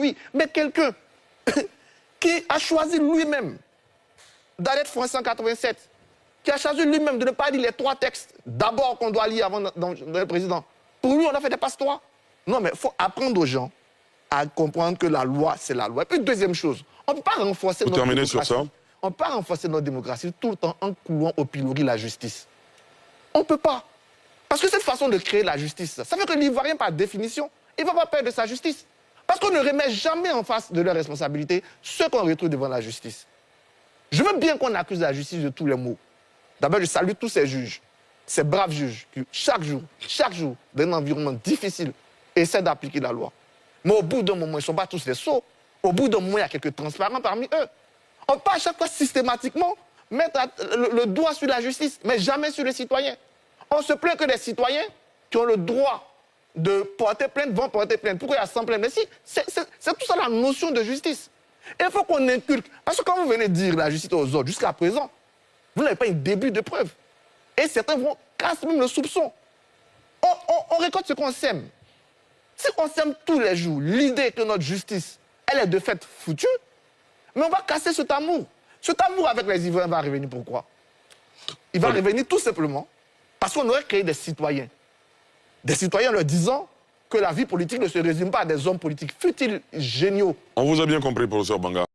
oui, mais quelqu'un qui a choisi lui-même d'aller être français en 87, qui a choisi lui-même de ne pas lire les 3 textes d'abord qu'on doit lire avant le président. Pour lui, on a fait des passe-droits. Non, mais il faut apprendre aux gens à comprendre que la loi, c'est la loi. Et puis, deuxième chose, on ne peut pas renforcer notre démocratie. Sur ça. On ne peut pas renforcer notre démocratie tout le temps en coulant au pilori la justice. On ne peut pas. Parce que cette façon de créer la justice, ça fait que l'Ivoirien, par définition, il ne va pas perdre de sa justice. Parce qu'on ne remet jamais en face de leurs responsabilités ceux qu'on retrouve devant la justice. Je veux bien qu'on accuse la justice de tous les maux. D'abord, je salue tous ces juges, ces braves juges qui, chaque jour, dans un environnement difficile, essaient d'appliquer la loi. Mais au bout d'un moment, ils ne sont pas tous des sots. Au bout d'un moment, il y a quelques transparents parmi eux. On ne peut pas à chaque fois systématiquement mettre le doigt sur la justice, mais jamais sur les citoyens. On se plaint que les citoyens qui ont le droit de porter plainte vont porter plainte. Pourquoi il y a 100 plaintes? Mais si, c'est tout ça la notion de justice. Et il faut qu'on inculque. Parce que quand vous venez dire la justice aux autres, jusqu'à présent, vous n'avez pas un début de preuve. Et certains vont casser même le soupçon. On récolte ce qu'on sème. Si on sème tous les jours l'idée que notre justice, elle est de fait foutue, mais on va casser cet amour. Cet amour avec les Ivoiriens va revenir pourquoi? Il va revenir tout simplement parce qu'on aurait créé des citoyens. Des citoyens leur disant que la vie politique ne se résume pas à des hommes politiques futiles, géniaux. On vous a bien compris, professeur Banga.